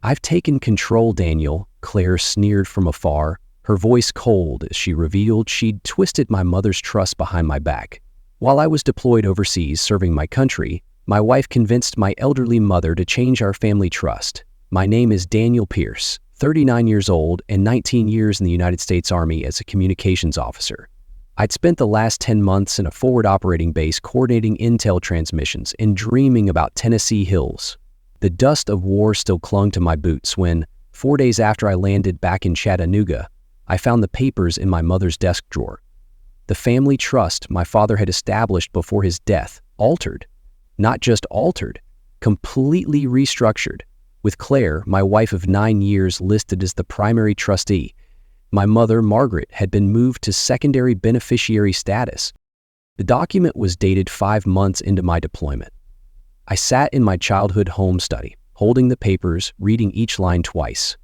"I've taken control, Daniel," Claire sneered from afar, her voice cold as she revealed she'd twisted my mother's trust behind my back. While I was deployed overseas serving my country, my wife convinced my elderly mother to change our family trust. My name is Daniel Pierce, 39 years old and 19 years in the United States Army as a communications officer. I'd spent the last 10 months in a forward operating base coordinating intel transmissions and dreaming about Tennessee hills. The dust of war still clung to my boots when, 4 days after I landed back in Chattanooga, I found the papers in my mother's desk drawer. The family trust my father had established before his death, altered. Not just altered, completely restructured, with Claire, my wife of 9 years, listed as the primary trustee. My mother, Margaret, had been moved to secondary beneficiary status. The document was dated 5 months into my deployment. I sat in my childhood home study, holding the papers, reading each line twice.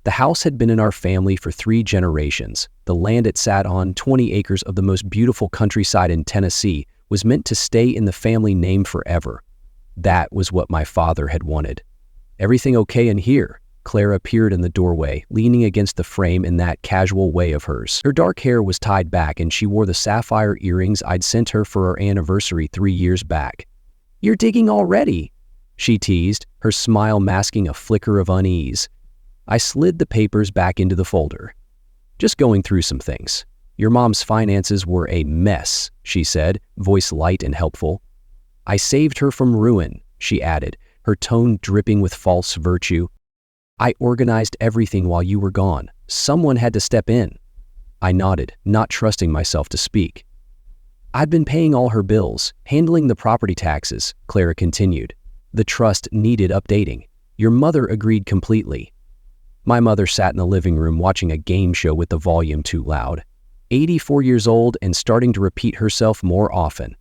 The house had been in our family for 3 generations. The land it sat on, 20 acres of the most beautiful countryside in Tennessee, was meant to stay in the family name forever. That was what my father had wanted. "Everything okay in here?" Claire appeared in the doorway, leaning against the frame in that casual way of hers. Her dark hair was tied back and she wore the sapphire earrings I'd sent her for our anniversary 3 years back. "You're digging already," she teased, her smile masking a flicker of unease. I slid the papers back into the folder. "Just going through some things. Your mom's finances were a mess," she said, voice light and helpful. "I saved her from ruin," she added, her tone dripping with false virtue. "I organized everything while you were gone. Someone had to step in." I nodded, not trusting myself to speak. "I'd been paying all her bills, handling the property taxes," Clara continued. "The trust needed updating. Your mother agreed completely." My mother sat in the living room watching a game show with the volume too loud. 84 years old and starting to repeat herself more often.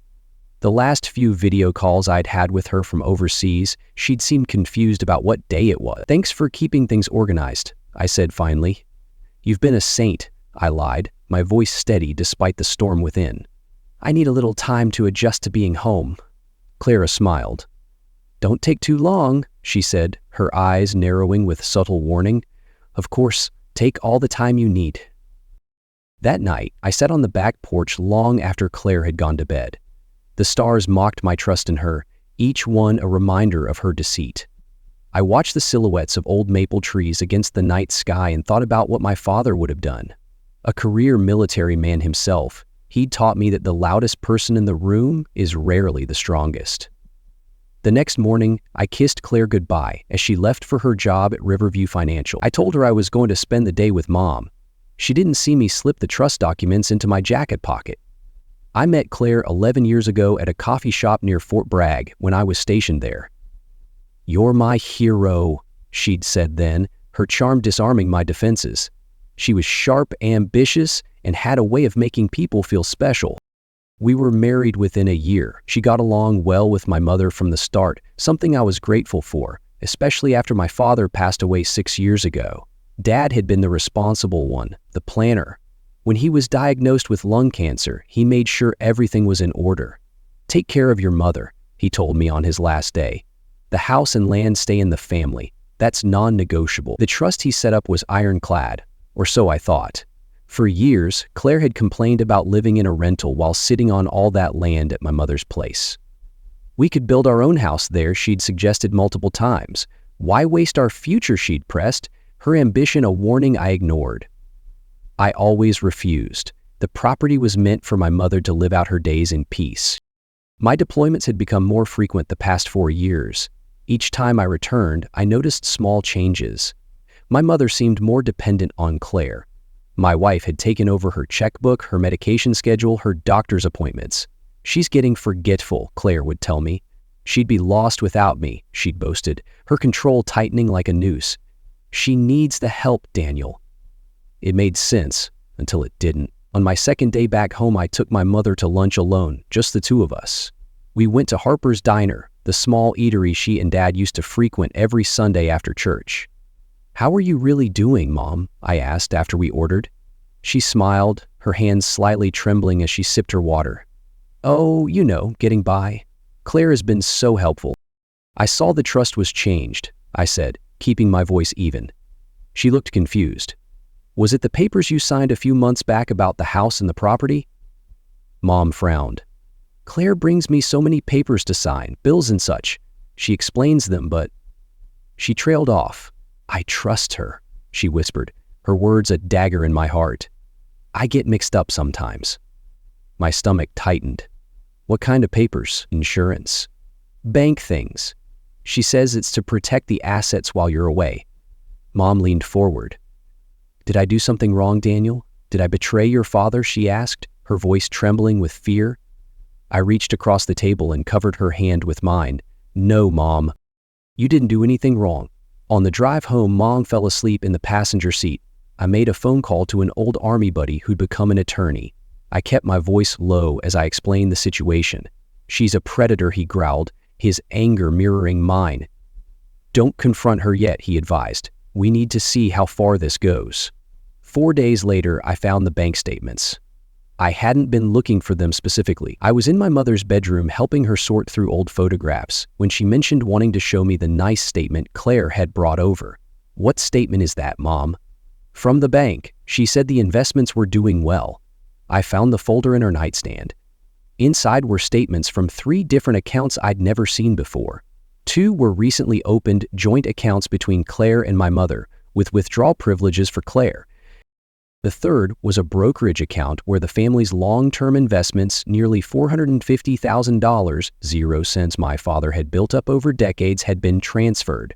The last few video calls I'd had with her from overseas, she'd seemed confused about what day it was. "Thanks for keeping things organized," I said finally. "You've been a saint," I lied, my voice steady despite the storm within. "I need a little time to adjust to being home." Clara smiled. "Don't take too long," she said, her eyes narrowing with subtle warning. "Of course, take all the time you need." That night, I sat on the back porch long after Claire had gone to bed. The stars mocked my trust in her, each one a reminder of her deceit. I watched the silhouettes of old maple trees against the night sky and thought about what my father would have done. A career military man himself, he'd taught me that the loudest person in the room is rarely the strongest. The next morning, I kissed Claire goodbye as she left for her job at Riverview Financial. I told her I was going to spend the day with Mom. She didn't see me slip the trust documents into my jacket pocket. I met Claire 11 years ago at a coffee shop near Fort Bragg when I was stationed there. "You're my hero," she'd said then, her charm disarming my defenses. She was sharp, ambitious, and had a way of making people feel special. We were married within a year. She got along well with my mother from the start, something I was grateful for, especially after my father passed away 6 years ago. Dad had been the responsible one, the planner. When he was diagnosed with lung cancer, he made sure everything was in order. "Take care of your mother," he told me on his last day. "The house and land stay in the family. That's non-negotiable." The trust he set up was ironclad, or so I thought. For years, Claire had complained about living in a rental while sitting on all that land at my mother's place. "We could build our own house there," she'd suggested multiple times. "Why waste our future?" she'd pressed, her ambition a warning I ignored. I always refused. The property was meant for my mother to live out her days in peace. My deployments had become more frequent the past 4 years. Each time I returned, I noticed small changes. My mother seemed more dependent on Claire. My wife had taken over her checkbook, her medication schedule, her doctor's appointments. "She's getting forgetful," Claire would tell me. "She'd be lost without me," she'd boasted, her control tightening like a noose. "She needs the help, Daniel." It made sense, until it didn't. On my second day back home, I took my mother to lunch alone, just the two of us. We went to Harper's Diner, the small eatery she and Dad used to frequent every Sunday after church. "How are you really doing, Mom?" I asked after we ordered. She smiled, her hands slightly trembling as she sipped her water. "Oh, you know, getting by. Claire has been so helpful." "I saw the trust was changed," I said, keeping my voice even. She looked confused. Was it the papers you signed a few months back about the house and the property? Mom frowned. Claire brings me so many papers to sign, bills and such. She explains them, but... She trailed off. I trust her, she whispered, her words a dagger in my heart. I get mixed up sometimes. My stomach tightened. What kind of papers? Insurance? Bank things. She says it's to protect the assets while you're away. Mom leaned forward. Did I do something wrong, Daniel? Did I betray your father? She asked, her voice trembling with fear. I reached across the table and covered her hand with mine. No, Mom. You didn't do anything wrong. On the drive home, Mom fell asleep in the passenger seat. I made a phone call to an old Army buddy who'd become an attorney. I kept my voice low as I explained the situation. She's a predator, he growled, his anger mirroring mine. Don't confront her yet, he advised. We need to see how far this goes. 4 days later, I found the bank statements. I hadn't been looking for them specifically. I was in my mother's bedroom helping her sort through old photographs when she mentioned wanting to show me the nice statement Claire had brought over. What statement is that, Mom? From the bank. She said the investments were doing well. I found the folder in her nightstand. Inside were statements from 3 different accounts I'd never seen before. 2 were recently opened joint accounts between Claire and my mother, with withdrawal privileges for Claire. The third was a brokerage account where the family's long-term investments, nearly $450,000, 0 cents my father had built up over decades, had been transferred.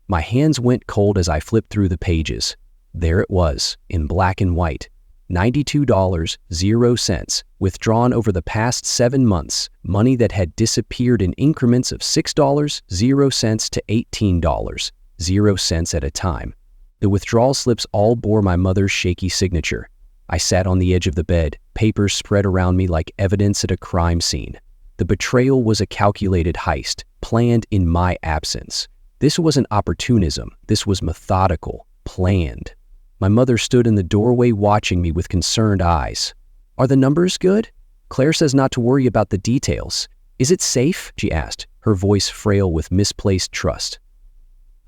My hands went cold as I flipped through the pages. There it was, in black and white. $92, 0 cents, withdrawn over the past 7 months, money that had disappeared in increments of $6, 0 cents to $18, 0 cents at a time. The withdrawal slips all bore my mother's shaky signature. I sat on the edge of the bed, papers spread around me like evidence at a crime scene. The betrayal was a calculated heist, planned in my absence. This wasn't opportunism, this was methodical, planned. My mother stood in the doorway watching me with concerned eyes. Are the numbers good? Claire says not to worry about the details. Is it safe? She asked, her voice frail with misplaced trust.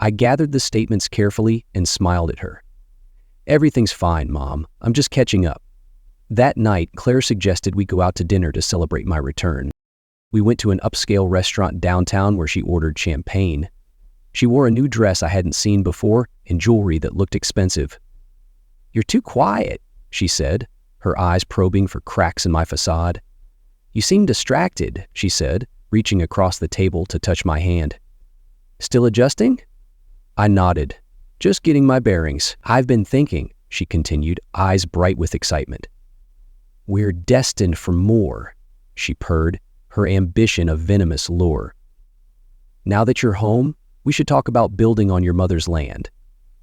I gathered the statements carefully and smiled at her. Everything's fine, Mom. I'm just catching up. That night, Claire suggested we go out to dinner to celebrate my return. We went to an upscale restaurant downtown where she ordered champagne. She wore a new dress I hadn't seen before and jewelry that looked expensive. You're too quiet, she said, her eyes probing for cracks in my facade. You seem distracted, she said, reaching across the table to touch my hand. Still adjusting? I nodded. Just getting my bearings. I've been thinking, she continued, eyes bright with excitement. We're destined for more, she purred, her ambition a venomous lure. Now that you're home, we should talk about building on your mother's land.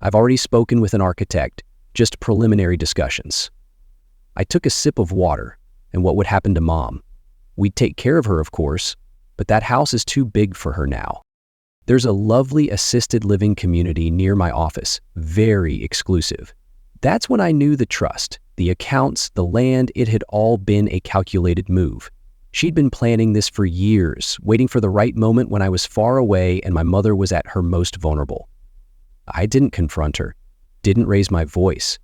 I've already spoken with an architect, just preliminary discussions. I took a sip of water, and what would happen to Mom? We'd take care of her, of course, but that house is too big for her now. There's a lovely assisted living community near my office, very exclusive. That's when I knew the trust, the accounts, the land, it had all been a calculated move. She'd been planning this for years, waiting for the right moment when I was far away and my mother was at her most vulnerable. I didn't confront her, didn't raise my voice.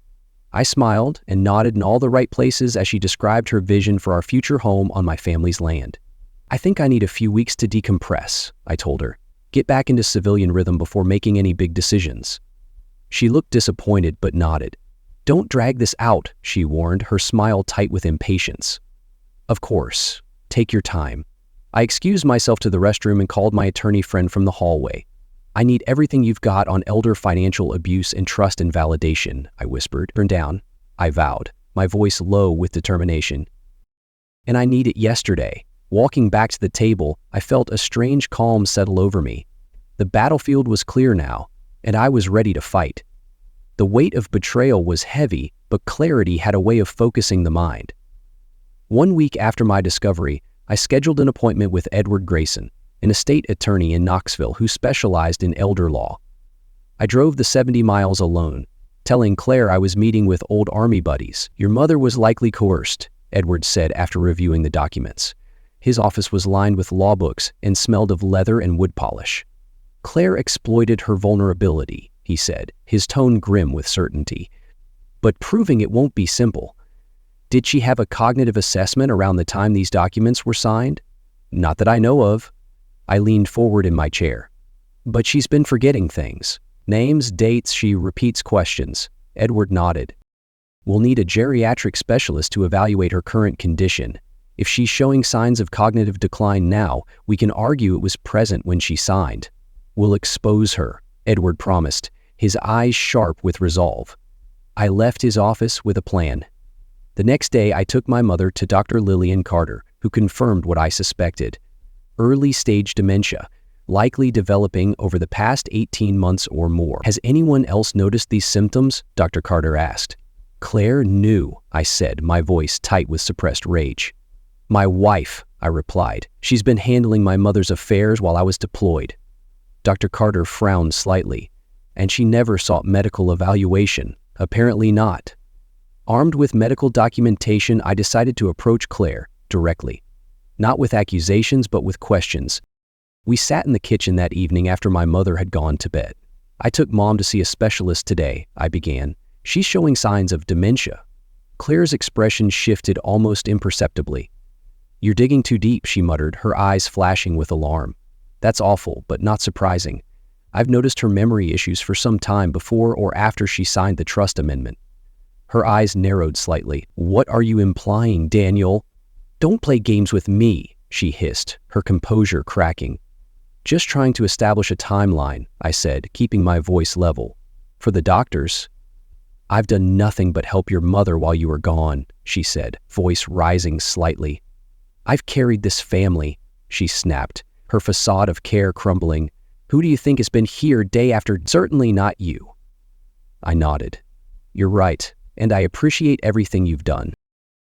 I smiled and nodded in all the right places as she described her vision for our future home on my family's land. I think I need a few weeks to decompress, I told her. Get back into civilian rhythm before making any big decisions. She looked disappointed but nodded. Don't drag this out, she warned, her smile tight with impatience. Of course. Take your time. I excused myself to the restroom and called my attorney friend from the hallway. I need everything you've got on elder financial abuse and trust and validation, I whispered. Turn down, I vowed, my voice low with determination. And I need it yesterday. Walking back to the table, I felt a strange calm settle over me. The battlefield was clear now, and I was ready to fight. The weight of betrayal was heavy, but clarity had a way of focusing the mind. 1 week after my discovery, I scheduled an appointment with Edward Grayson, an estate attorney in Knoxville who specialized in elder law. I drove the 70 miles alone, telling Claire I was meeting with old Army buddies. Your mother was likely coerced, Edward said after reviewing the documents. His office was lined with law books and smelled of leather and wood polish. Claire exploited her vulnerability, he said, his tone grim with certainty. But proving it won't be simple. Did she have a cognitive assessment around the time these documents were signed? Not that I know of. I leaned forward in my chair. But she's been forgetting things. Names, dates, she repeats questions. Edward nodded. We'll need a geriatric specialist to evaluate her current condition. If she's showing signs of cognitive decline now, we can argue it was present when she signed. We'll expose her, Edward promised, his eyes sharp with resolve. I left his office with a plan. The next day, I took my mother to Dr. Lillian Carter, who confirmed what I suspected. Early-stage dementia, likely developing over the past 18 months or more. Has anyone else noticed these symptoms? Dr. Carter asked. Claire knew, I said, my voice tight with suppressed rage. My wife, I replied. She's been handling my mother's affairs while I was deployed. Dr. Carter frowned slightly. And she never sought medical evaluation. Apparently not. Armed with medical documentation, I decided to approach Claire directly. Not with accusations, but with questions. We sat in the kitchen that evening after my mother had gone to bed. I took Mom to see a specialist today, I began. She's showing signs of dementia. Claire's expression shifted almost imperceptibly. You're digging too deep, she muttered, her eyes flashing with alarm. That's awful, but not surprising. I've noticed her memory issues for some time before or after she signed the trust amendment. Her eyes narrowed slightly. What are you implying, Daniel? Don't play games with me, she hissed, her composure cracking. Just trying to establish a timeline, I said, keeping my voice level. For the doctors. I've done nothing but help your mother while you were gone, she said, voice rising slightly. I've carried this family, she snapped, her facade of care crumbling. Who do you think has been here day after? Certainly not you. I nodded. You're right, and I appreciate everything you've done.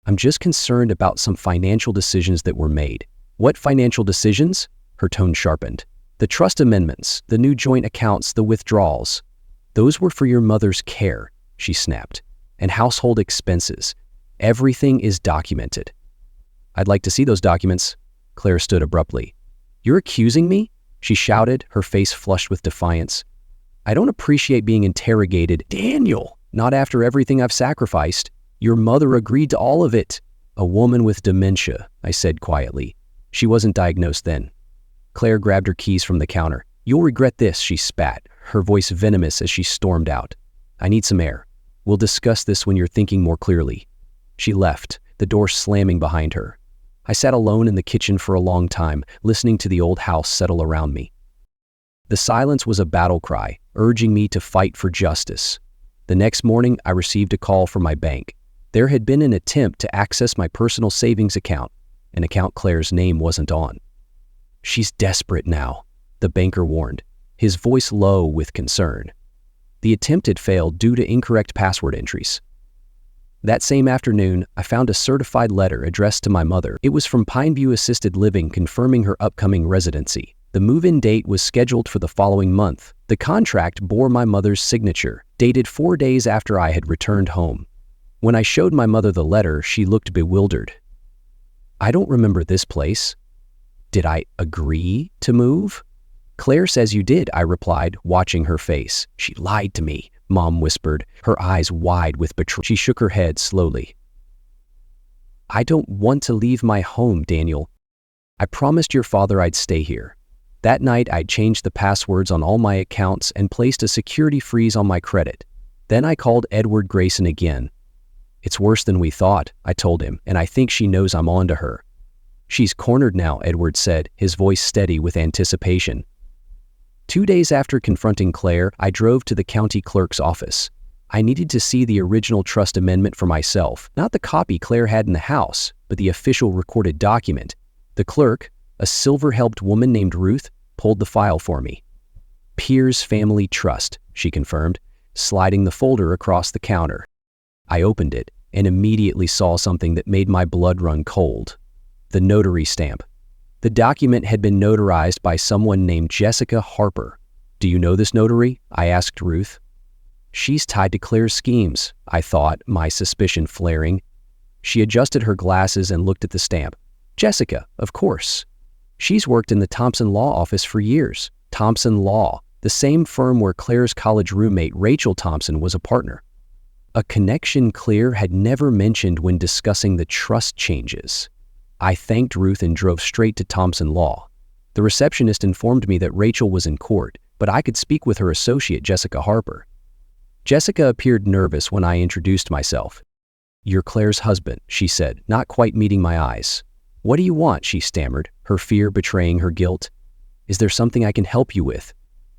I'm just concerned about some financial decisions that were made. What financial decisions? Her tone sharpened. The trust amendments, the new joint accounts, the withdrawals. Those were for your mother's care, she snapped, and household expenses. Everything is documented. I'd like to see those documents. Claire stood abruptly. You're accusing me? She shouted, her face flushed with defiance. I don't appreciate being interrogated. Daniel, not after everything I've sacrificed. Your mother agreed to all of it. A woman with dementia, I said quietly. She wasn't diagnosed then. Claire grabbed her keys from the counter. You'll regret this, she spat, her voice venomous as she stormed out. I need some air. We'll discuss this when you're thinking more clearly. She left, the door slamming behind her. I sat alone in the kitchen for a long time, listening to the old house settle around me. The silence was a battle cry, urging me to fight for justice. The next morning, I received a call from my bank. There had been an attempt to access my personal savings account, an account Claire's name wasn't on. She's desperate now, the banker warned, his voice low with concern. The attempt had failed due to incorrect password entries. That same afternoon, I found a certified letter addressed to my mother. It was from Pineview Assisted Living confirming her upcoming residency. The move-in date was scheduled for the following month. The contract bore my mother's signature, dated 4 days after I had returned home. When I showed my mother the letter, she looked bewildered. I don't remember this place. Did I agree to move? Claire says you did, I replied, watching her face. She lied to me, Mom whispered, her eyes wide with betrayal. She shook her head slowly. I don't want to leave my home, Daniel. I promised your father I'd stay here. That night, I'd changed the passwords on all my accounts and placed a security freeze on my credit. Then I called Edward Grayson again. It's worse than we thought, I told him, and I think she knows I'm on to her. She's cornered now, Edward said, his voice steady with anticipation. 2 days after confronting Claire, I drove to the county clerk's office. I needed to see the original trust amendment for myself, not the copy Claire had in the house, but the official recorded document. The clerk, a silver-helped woman named Ruth, pulled the file for me. Pierce Family Trust, she confirmed, sliding the folder across the counter. I opened it and immediately saw something that made my blood run cold. The notary stamp. The document had been notarized by someone named Jessica Harper. Do you know this notary? I asked Ruth. She's tied to Claire's schemes, I thought, my suspicion flaring. She adjusted her glasses and looked at the stamp. Jessica, of course. She's worked in the Thompson Law Office for years. Thompson Law, the same firm where Claire's college roommate Rachel Thompson was a partner. A connection Claire had never mentioned when discussing the trust changes. I thanked Ruth and drove straight to Thompson Law. The receptionist informed me that Rachel was in court, but I could speak with her associate, Jessica Harper. Jessica appeared nervous when I introduced myself. "You're Claire's husband," she said, not quite meeting my eyes. "What do you want?" she stammered, her fear betraying her guilt. "Is there something I can help you with?"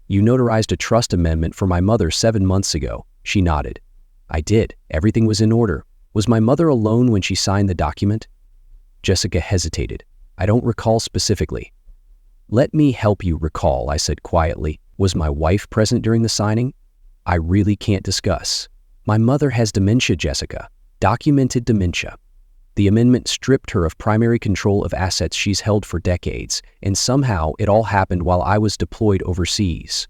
"You notarized a trust amendment for my mother 7 months ago," she nodded. "I did. Everything was in order. Was my mother alone when she signed the document?" Jessica hesitated. "I don't recall specifically." "Let me help you recall," I said quietly. "Was my wife present during the signing?" "I really can't discuss. My mother has dementia, Jessica. Documented dementia. The amendment stripped her of primary control of assets she's held for decades, and somehow it all happened while I was deployed overseas."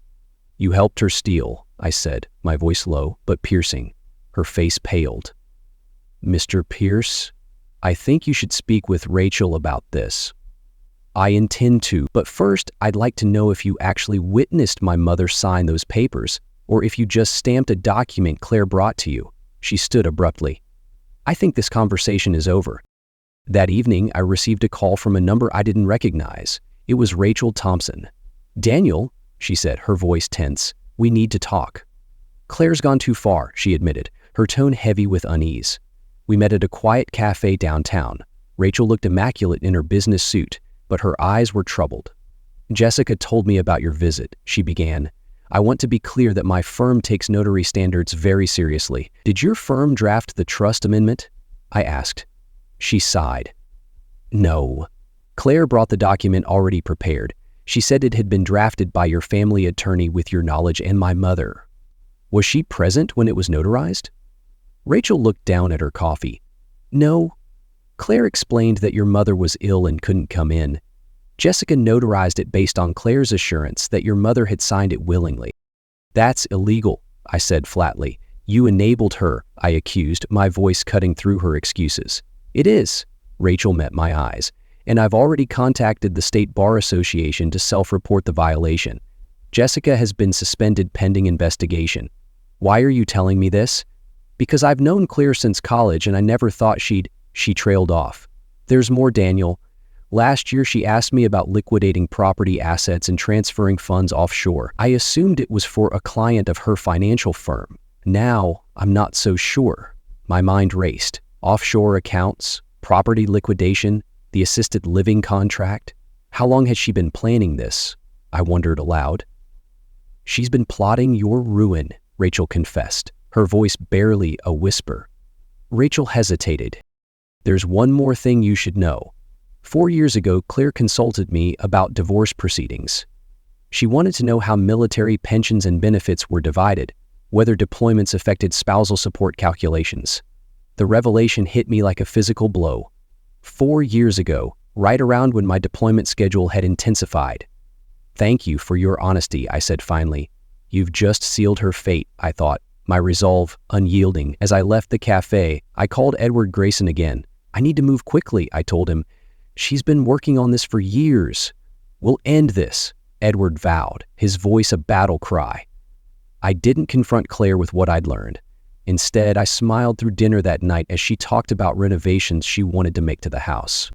"You helped her steal," I said, my voice low but piercing. Her face paled. "Mr. Pierce, I think you should speak with Rachel about this." "I intend to, but first I'd like to know if you actually witnessed my mother sign those papers, or if you just stamped a document Claire brought to you." She stood abruptly. "I think this conversation is over." That evening, I received a call from a number I didn't recognize. It was Rachel Thompson. "Daniel," she said, her voice tense, "we need to talk." "Claire's gone too far," she admitted, her tone heavy with unease. We met at a quiet cafe downtown. Rachel looked immaculate in her business suit, but her eyes were troubled. "Jessica told me about your visit," she began. "I want to be clear that my firm takes notary standards very seriously. Did your firm draft the trust amendment?" I asked. She sighed. "No. Claire brought the document already prepared. She said it had been drafted by your family attorney with your knowledge and my mother." "Was she present when it was notarized?" Rachel looked down at her coffee. "No. Claire explained that your mother was ill and couldn't come in. Jessica notarized it based on Claire's assurance that your mother had signed it willingly." "That's illegal," I said flatly. "You enabled her," I accused, my voice cutting through her excuses. "It is." Rachel met my eyes. "And I've already contacted the State Bar Association to self-report the violation. Jessica has been suspended pending investigation." "Why are you telling me this?" "Because I've known Claire since college and I never thought She trailed off. "There's more, Daniel. Last year she asked me about liquidating property assets and transferring funds offshore. I assumed it was for a client of her financial firm. Now, I'm not so sure." My mind raced. Offshore accounts, property liquidation, the assisted living contract. How long has she been planning this? I wondered aloud. "She's been plotting your ruin," Rachel confessed, her voice barely a whisper. Rachel hesitated. "There's one more thing you should know. 4 years ago, Claire consulted me about divorce proceedings. She wanted to know how military pensions and benefits were divided, whether deployments affected spousal support calculations. The revelation hit me like a physical blow. 4 years ago, right around when my deployment schedule had intensified." "Thank you for your honesty," I said finally. "You've just sealed her fate," I thought, my resolve unyielding. As I left the cafe, I called Edward Grayson again. "I need to move quickly," I told him. "She's been working on this for years." "We'll end this," Edward vowed, his voice a battle cry. I didn't confront Claire with what I'd learned. Instead, I smiled through dinner that night as she talked about renovations she wanted to make to the house.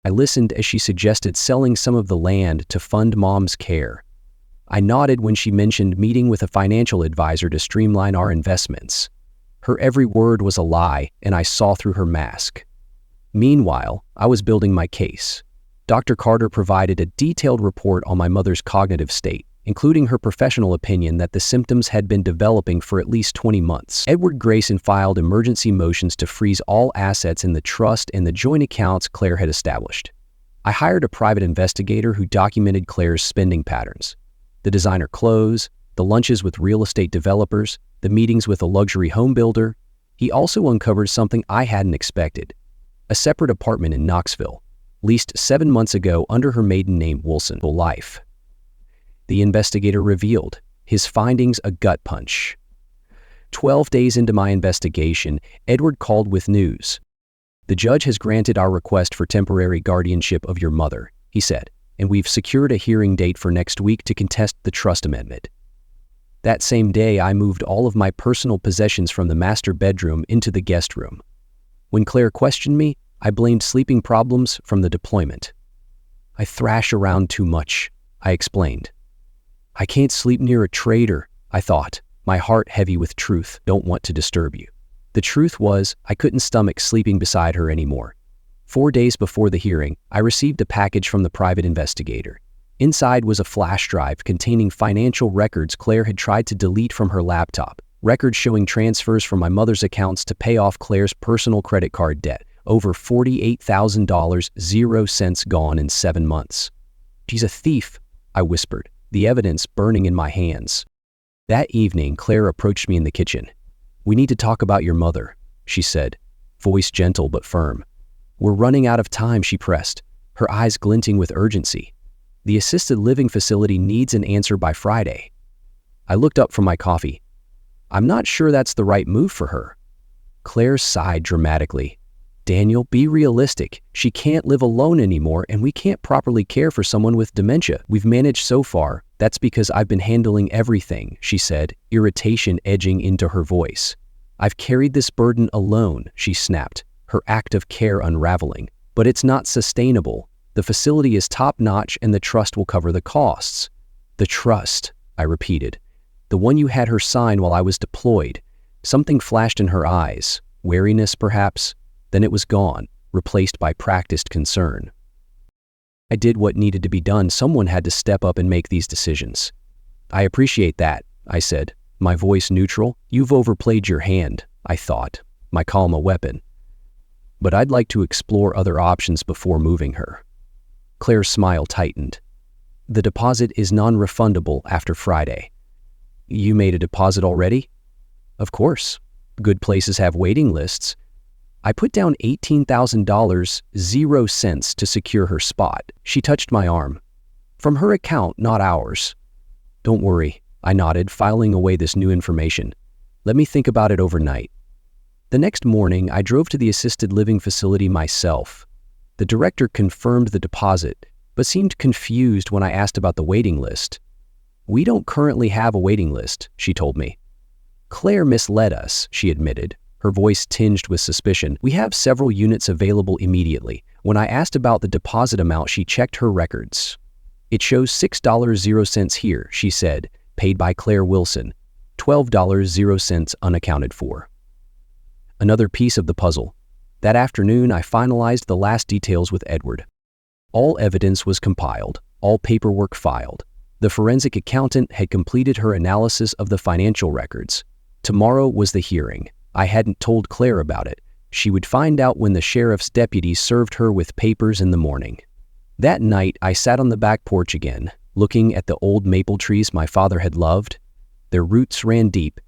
I listened as she suggested selling some of the land to fund Mom's care. I nodded when she mentioned meeting with a financial advisor to streamline our investments. Her every word was a lie, and I saw through her mask. Meanwhile, I was building my case. Dr. Carter provided a detailed report on my mother's cognitive state, including her professional opinion that the symptoms had been developing for at least 20 months. Edward Grayson filed emergency motions to freeze all assets in the trust and the joint accounts Claire had established. I hired a private investigator who documented Claire's spending patterns. The designer clothes, the lunches with real estate developers, the meetings with a luxury home builder. He also uncovered something I hadn't expected. A separate apartment in Knoxville, leased 7 months ago under her maiden name Wilson for life. The investigator revealed his findings a gut punch. 12 days into my investigation, Edward called with news. "The judge has granted our request for temporary guardianship of your mother," he said. and we've secured a hearing date for next week to contest the trust amendment. That same day, I moved all of my personal possessions from the master bedroom into the guest room. When Claire questioned me, I blamed sleeping problems from the deployment. I thrash around too much, I explained. I can't sleep near a traitor, I thought, my heart heavy with truth. Don't want to disturb you. The truth was, I couldn't stomach sleeping beside her anymore. 4 days before the hearing, I received a package from the private investigator. Inside was a flash drive containing financial records Claire had tried to delete from her laptop, records showing transfers from my mother's accounts to pay off Claire's personal credit card debt, over $48,000, 0 cents gone in 7 months. She's a thief, I whispered, the evidence burning in my hands. That evening, Claire approached me in the kitchen. "We need to talk about your mother," she said, voice gentle but firm. "We're running out of time," she pressed, her eyes glinting with urgency. "The assisted living facility needs an answer by Friday." I looked up from my coffee. "I'm not sure that's the right move for her." Claire sighed dramatically. "Daniel, be realistic. She can't live alone anymore, and we can't properly care for someone with dementia. We've managed so far. That's because I've been handling everything," she said, irritation edging into her voice. "I've carried this burden alone," she snapped, her act of care unraveling. "But it's not sustainable. The facility is top-notch and the trust will cover the costs." "The trust," I repeated. "The one you had her sign while I was deployed." Something flashed in her eyes. Wariness, perhaps? Then it was gone, replaced by practiced concern. "I did what needed to be done. Someone had to step up and make these decisions." "I appreciate that," I said, my voice neutral. "You've overplayed your hand," I thought, my calm a weapon. "But I'd like to explore other options before moving her." Claire's smile tightened. "The deposit is non-refundable after Friday." "You made a deposit already?" "Of course. Good places have waiting lists." I put down $18,000, 0 cents to secure her spot. She touched my arm. "From her account, not ours." "Don't worry," I nodded, filing away this new information. "Let me think about it overnight." The next morning, I drove to the assisted living facility myself. The director confirmed the deposit, but seemed confused when I asked about the waiting list. "We don't currently have a waiting list," she told me. "Claire misled us," she admitted, her voice tinged with suspicion. "We have several units available immediately." When I asked about the deposit amount, she checked her records. "It shows $6.00 here," she said, paid by Claire Wilson, $12.00 unaccounted for. Another piece of the puzzle. That afternoon, I finalized the last details with Edward. All evidence was compiled, all paperwork filed. The forensic accountant had completed her analysis of the financial records. Tomorrow was the hearing. I hadn't told Claire about it. She would find out when the sheriff's deputy served her with papers in the morning. That night, I sat on the back porch again, looking at the old maple trees my father had loved. Their roots ran deep,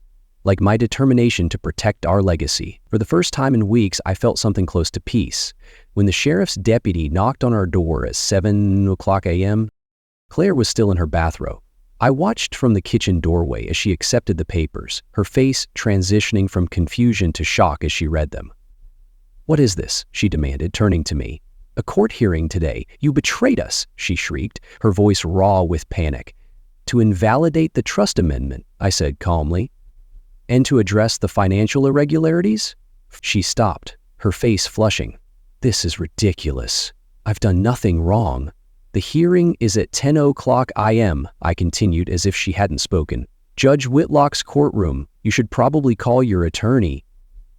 like my determination to protect our legacy. For the first time in weeks, I felt something close to peace. When the sheriff's deputy knocked on our door at 7:00 a.m., Claire was still in her bathrobe. I watched from the kitchen doorway as she accepted the papers, her face transitioning from confusion to shock as she read them. "What is this?" she demanded, turning to me. "A court hearing today. You betrayed us," she shrieked, her voice raw with panic. "To invalidate the trust amendment," I said calmly. "And to address the financial irregularities?" She stopped, her face flushing. "This is ridiculous. I've done nothing wrong." "The hearing is at 10:00 a.m., I continued as if she hadn't spoken. "Judge Whitlock's courtroom. You should probably call your attorney."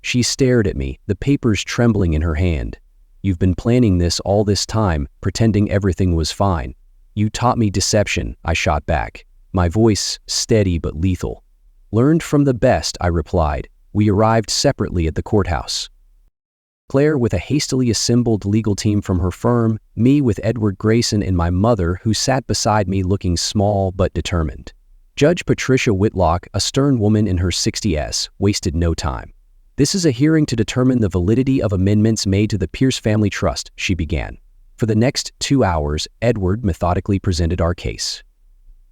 She stared at me, the papers trembling in her hand. "You've been planning this all this time, pretending everything was fine." "You taught me deception," I shot back, my voice steady but lethal. "Learned from the best," I replied. We arrived separately at the courthouse. Claire with a hastily assembled legal team from her firm, me with Edward Grayson and my mother who sat beside me looking small but determined. Judge Patricia Whitlock, a stern woman in her 60s, wasted no time. "This is a hearing to determine the validity of amendments made to the Pierce Family Trust," she began. For the next 2 hours, Edward methodically presented our case.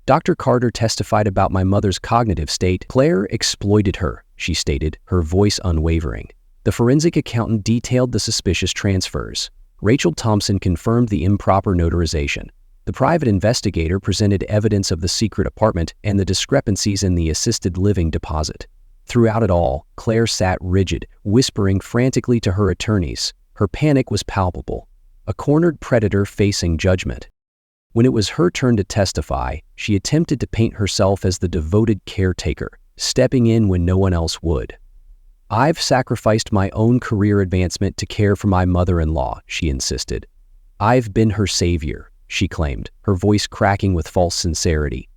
Dr. Carter testified about my mother's cognitive state. "Claire exploited her," she stated, her voice unwavering. The forensic accountant detailed the suspicious transfers. Rachel Thompson confirmed the improper notarization. The private investigator presented evidence of the secret apartment and the discrepancies in the assisted living deposit. Throughout it all, Claire sat rigid, whispering frantically to her attorneys. Her panic was palpable, a cornered predator facing judgment. When it was her turn to testify, she attempted to paint herself as the devoted caretaker, stepping in when no one else would. "I've sacrificed my own career advancement to care for my mother-in-law," she insisted. "I've been her savior," she claimed, her voice cracking with false sincerity.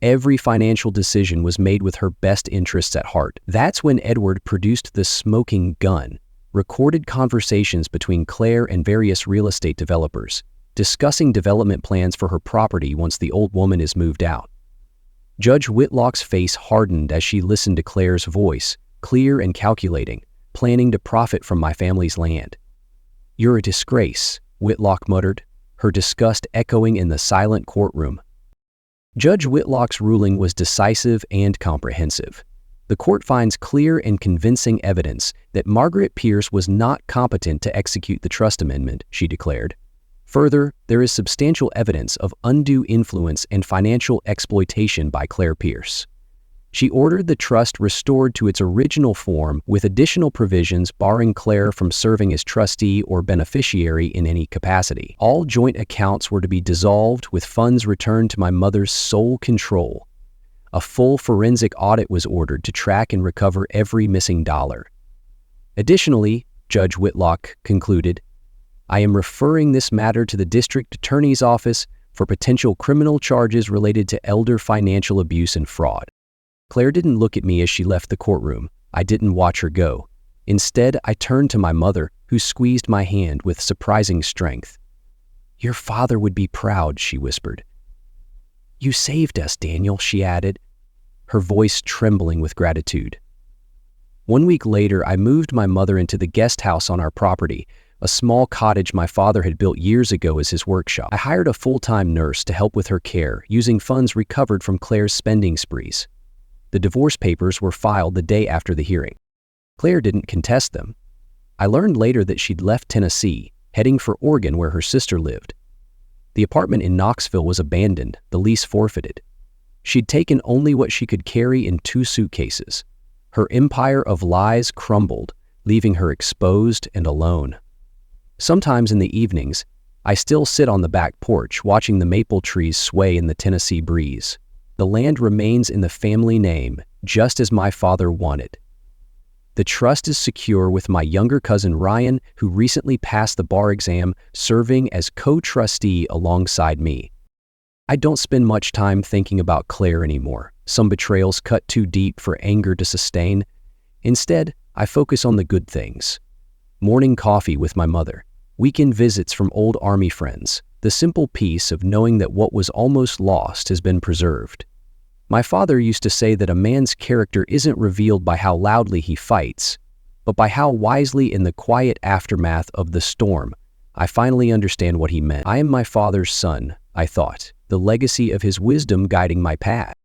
Every financial decision was made with her best interests at heart. That's when Edward produced the smoking gun, recorded conversations between Claire and various real estate developers, discussing development plans for her property once the old woman is moved out. Judge Whitlock's face hardened as she listened to Claire's voice, clear and calculating, planning to profit from my family's land. "You're a disgrace," Whitlock muttered, her disgust echoing in the silent courtroom. Judge Whitlock's ruling was decisive and comprehensive. The court finds clear and convincing evidence that Margaret Pierce was not competent to execute the trust amendment, she declared. Further, there is substantial evidence of undue influence and financial exploitation by Claire Pierce. She ordered the trust restored to its original form with additional provisions barring Claire from serving as trustee or beneficiary in any capacity. All joint accounts were to be dissolved with funds returned to my mother's sole control. A full forensic audit was ordered to track and recover every missing dollar. Additionally, Judge Whitlock concluded, "I am referring this matter to the district attorney's office for potential criminal charges related to elder financial abuse and fraud." Claire didn't look at me as she left the courtroom. I didn't watch her go. Instead, I turned to my mother, who squeezed my hand with surprising strength. "Your father would be proud," she whispered. "You saved us, Daniel," she added, her voice trembling with gratitude. 1 week later, I moved my mother into the guest house on our property, a small cottage my father had built years ago as his workshop. I hired a full-time nurse to help with her care, using funds recovered from Claire's spending sprees. The divorce papers were filed the day after the hearing. Claire didn't contest them. I learned later that she'd left Tennessee, heading for Oregon where her sister lived. The apartment in Knoxville was abandoned, the lease forfeited. She'd taken only what she could carry in 2 suitcases. Her empire of lies crumbled, leaving her exposed and alone. Sometimes in the evenings, I still sit on the back porch watching the maple trees sway in the Tennessee breeze. The land remains in the family name, just as my father wanted. The trust is secure with my younger cousin Ryan, who recently passed the bar exam, serving as co-trustee alongside me. I don't spend much time thinking about Claire anymore. Some betrayals cut too deep for anger to sustain. Instead, I focus on the good things. Morning coffee with my mother, weekend visits from old Army friends, the simple peace of knowing that what was almost lost has been preserved. My father used to say that a man's character isn't revealed by how loudly he fights, but by how wisely in the quiet aftermath of the storm. I finally understand what he meant. I am my father's son, I thought, the legacy of his wisdom guiding my path.